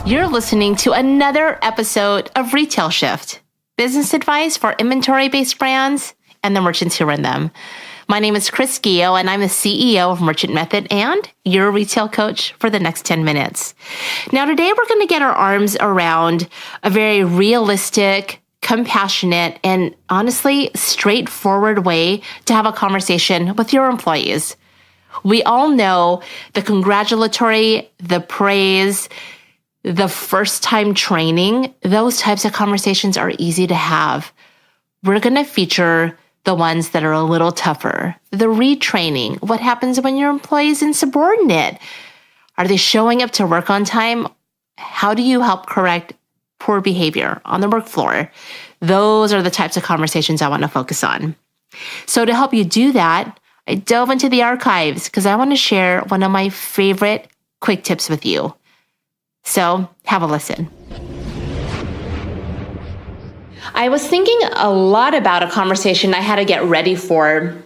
You're listening to another episode of Retail Shift, business advice for inventory-based brands and the merchants who run them. My name is Chris Gio, and I'm the CEO of Merchant Method and your retail coach for the next 10 minutes. Now, today we're going to get our arms around a very realistic, compassionate, and honestly straightforward way to have a conversation with your employees. We all know the congratulatory, the praise, the first-time training, those types of conversations are easy to have. We're going to feature the ones that are a little tougher. The retraining. What happens when your employee is insubordinate? Are they showing up to work on time? How do you help correct poor behavior on the work floor? Those are the types of conversations I want to focus on. So to help you do that, I dove into the archives because I want to share one of my favorite quick tips with you. So have a listen. I was thinking a lot about a conversation I had to get ready for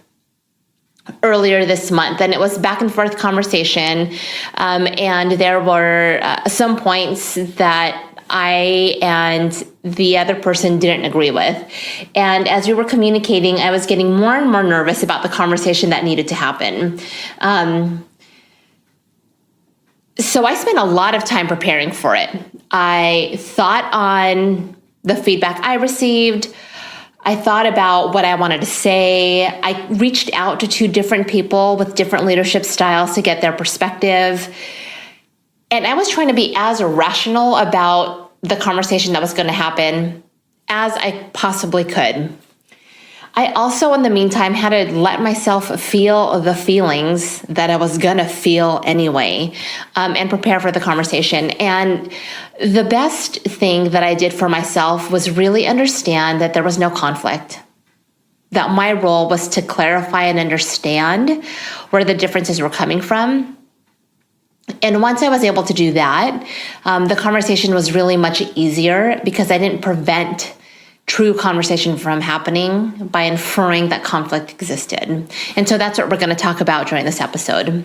earlier this month, and it was back and forth conversation, and there were some points that I and the other person didn't agree with. And as we were communicating, I was getting more and more nervous about the conversation that needed to happen. So I spent a lot of time preparing for it. I thought on the feedback I received. I thought about what I wanted to say. I reached out to two different people with different leadership styles to get their perspective. And I was trying to be as rational about the conversation that was going to happen as I possibly could. I also, in the meantime, had to let myself feel the feelings that I was going to feel anyway, and prepare for the conversation. And the best thing that I did for myself was really understand that there was no conflict, that my role was to clarify and understand where the differences were coming from. And once I was able to do that, the conversation was really much easier because I didn't prevent true conversation from happening by inferring that conflict existed. And so that's what we're going to talk about during this episode,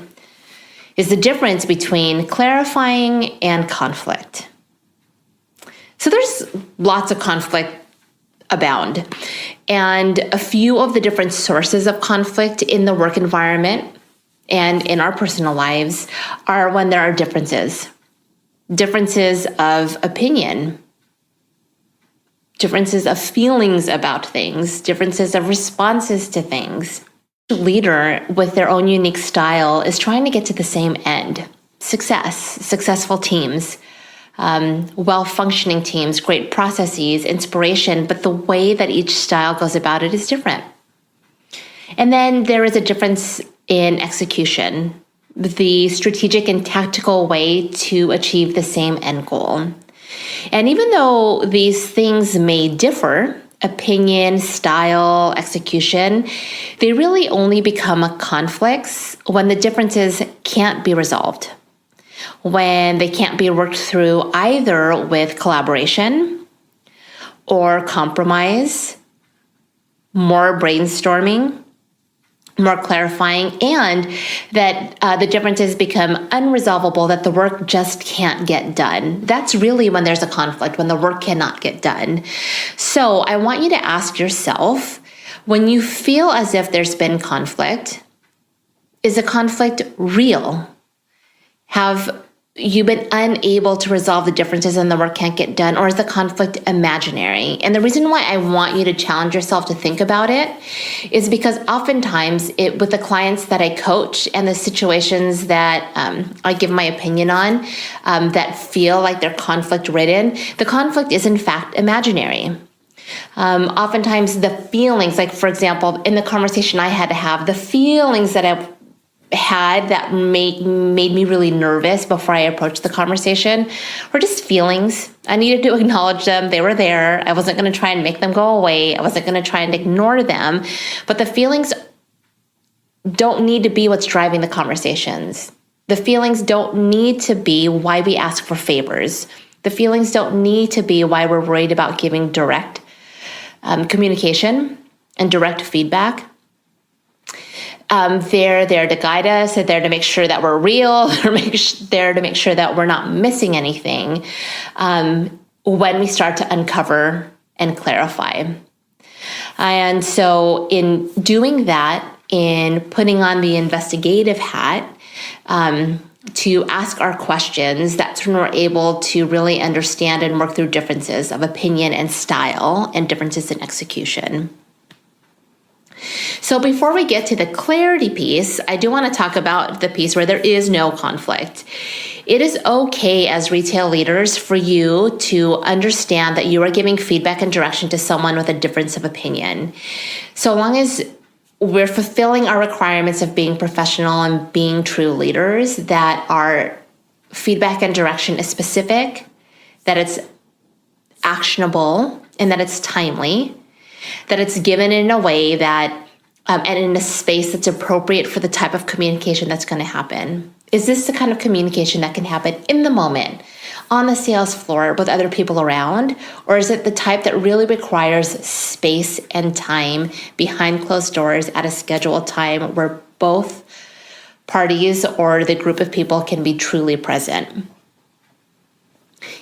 is the difference between clarifying and conflict. So there's lots of conflict abound, and a few of the different sources of conflict in the work environment and in our personal lives are when there are differences of opinion, differences of feelings about things, differences of responses to things. A leader with their own unique style is trying to get to the same end: successful teams, well-functioning teams, great processes, inspiration, but the way that each style goes about it is different. And then there is a difference in execution, the strategic and tactical way to achieve the same end goal. And even though these things may differ, opinion, style, execution, they really only become conflicts when the differences can't be resolved, when they can't be worked through either with collaboration or compromise, more brainstorming, more clarifying, and that the differences become unresolvable, that the work just can't get done. That's really when there's a conflict, when the work cannot get done. So I want you to ask yourself, when you feel as if there's been conflict, is the conflict real? Have you been unable to resolve the differences and the work can't get done, or is the conflict imaginary? And the reason why I want you to challenge yourself to think about it is because oftentimes with the clients that I coach and the situations that I give my opinion on that feel like they're conflict-ridden, the conflict is in fact imaginary. Oftentimes the feelings, like for example, in the conversation I had to have, the feelings that I had that made me really nervous before I approached the conversation were just feelings. I needed to acknowledge them. They were there. I wasn't going to try and make them go away. I wasn't going to try and ignore them. But the feelings don't need to be what's driving the conversations. The feelings don't need to be why we ask for favors. The feelings don't need to be why we're worried about giving direct communication and direct feedback. They're there to guide us. They're there to make sure that we're real. They're there to make sure that we're not missing anything when we start to uncover and clarify. And so in doing that, in putting on the investigative hat, to ask our questions, that's when we're able to really understand and work through differences of opinion and style and differences in execution. So before we get to the clarity piece, I do want to talk about the piece where there is no conflict. It is okay as retail leaders for you to understand that you are giving feedback and direction to someone with a difference of opinion. So long as we're fulfilling our requirements of being professional and being true leaders, that our feedback and direction is specific, that it's actionable, and that it's timely, that it's given in a way that, and in a space that's appropriate for the type of communication that's going to happen. Is this the kind of communication that can happen in the moment, on the sales floor with other people around? Or is it the type that really requires space and time behind closed doors at a scheduled time where both parties or the group of people can be truly present?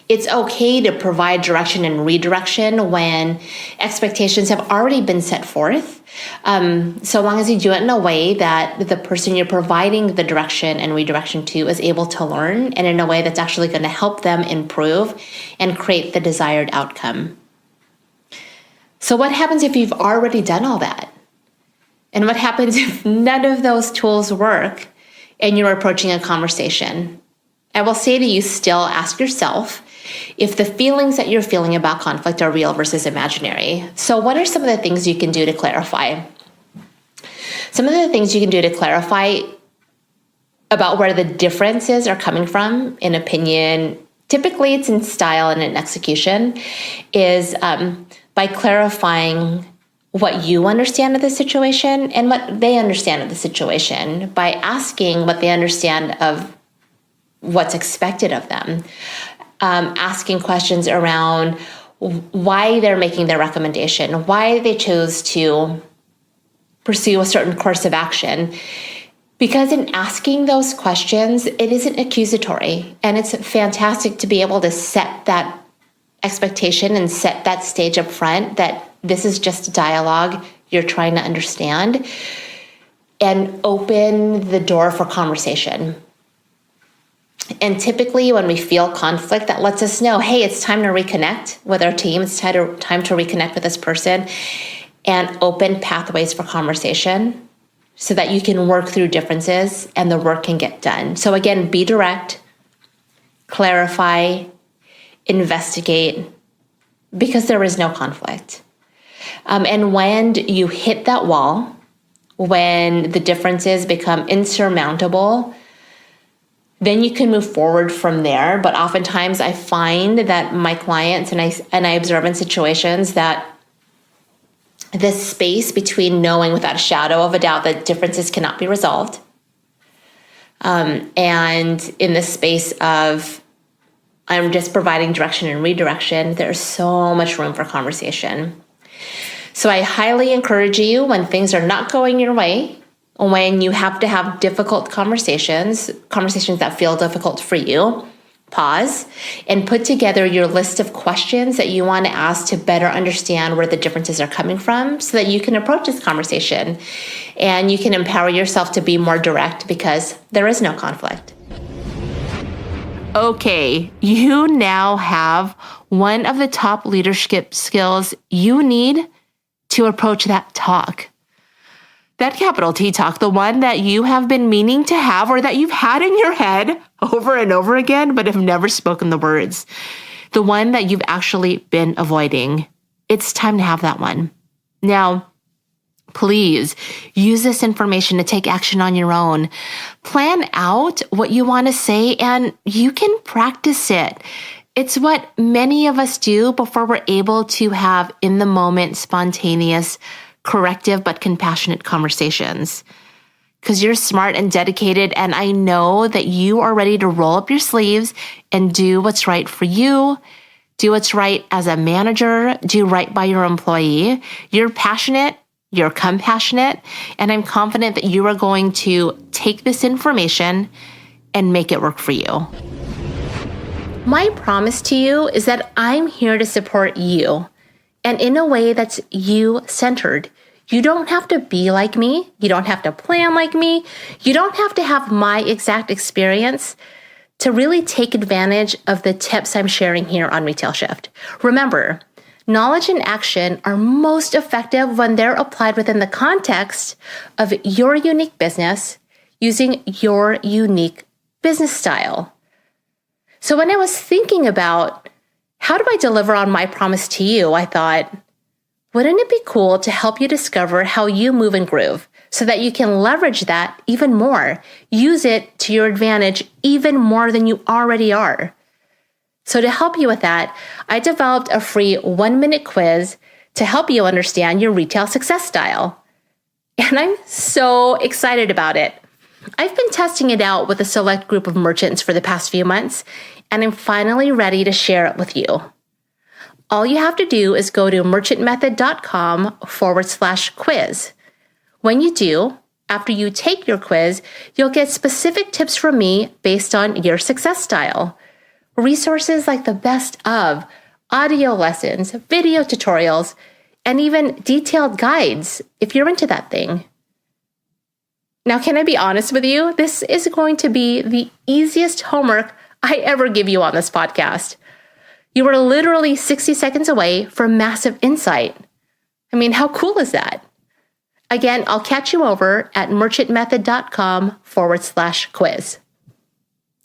It's okay to provide direction and redirection when expectations have already been set forth, so long as you do it in a way that the person you're providing the direction and redirection to is able to learn, and in a way that's actually going to help them improve and create the desired outcome. So what happens if you've already done all that? And what happens if none of those tools work and you're approaching a conversation? I will say to you, still ask yourself if the feelings that you're feeling about conflict are real versus imaginary. So what are some of the things you can do to clarify? Some of the things you can do to clarify about where the differences are coming from in opinion, typically it's in style and in execution, is by clarifying what you understand of the situation and what they understand of the situation, by asking what they understand of what's expected of them, asking questions around why they're making their recommendation, why they chose to pursue a certain course of action. Because in asking those questions, it isn't accusatory, and it's fantastic to be able to set that expectation and set that stage up front that this is just a dialogue you're trying to understand, and open the door for conversation. And typically when we feel conflict, that lets us know, hey, it's time to reconnect with our team. It's time to reconnect with this person and open pathways for conversation so that you can work through differences and the work can get done. So again, be direct, clarify, investigate, because there is no conflict. And when you hit that wall, when the differences become insurmountable, then you can move forward from there. But oftentimes I find that my clients and I observe in situations that this space between knowing without a shadow of a doubt that differences cannot be resolved, and in this space of I'm just providing direction and redirection, there's so much room for conversation. So I highly encourage you, when things are not going your way, when you have to have difficult conversations that feel difficult for you, pause and put together your list of questions that you want to ask to better understand where the differences are coming from so that you can approach this conversation and you can empower yourself to be more direct because there is no conflict. Okay, you now have one of the top leadership skills you need to approach that talk. That capital T talk, the one that you have been meaning to have or that you've had in your head over and over again, but have never spoken the words. The one that you've actually been avoiding. It's time to have that one. Now, please use this information to take action on your own. Plan out what you want to say and you can practice it. It's what many of us do before we're able to have in the moment, spontaneous, corrective but compassionate conversations. Because you're smart and dedicated, and I know that you are ready to roll up your sleeves and do what's right for you, do what's right as a manager, do right by your employee. You're passionate you're compassionate, and I'm confident that you are going to take this information and make it work for you. My promise to you is that I'm here to support you, and in a way that's you-centered. You don't have to be like me. You don't have to plan like me. You don't have to have my exact experience to really take advantage of the tips I'm sharing here on Retail Shift. Remember, knowledge and action are most effective when they're applied within the context of your unique business using your unique business style. So when I was thinking about how do I deliver on my promise to you, I thought, wouldn't it be cool to help you discover how you move and groove so that you can leverage that even more, use it to your advantage even more than you already are? So to help you with that, I developed a free 1-minute quiz to help you understand your retail success style. And I'm so excited about it. I've been testing it out with a select group of merchants for the past few months, and I'm finally ready to share it with you. All you have to do is go to merchantmethod.com/quiz. When you do, after you take your quiz, you'll get specific tips from me based on your success style. Resources like the best of, audio lessons, video tutorials, and even detailed guides if you're into that thing. Now, can I be honest with you? This is going to be the easiest homework I ever give you on this podcast. You are literally 60 seconds away from massive insight. I mean, how cool is that? Again, I'll catch you over at merchantmethod.com/quiz.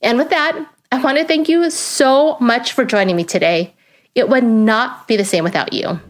And with that, I want to thank you so much for joining me today. It would not be the same without you.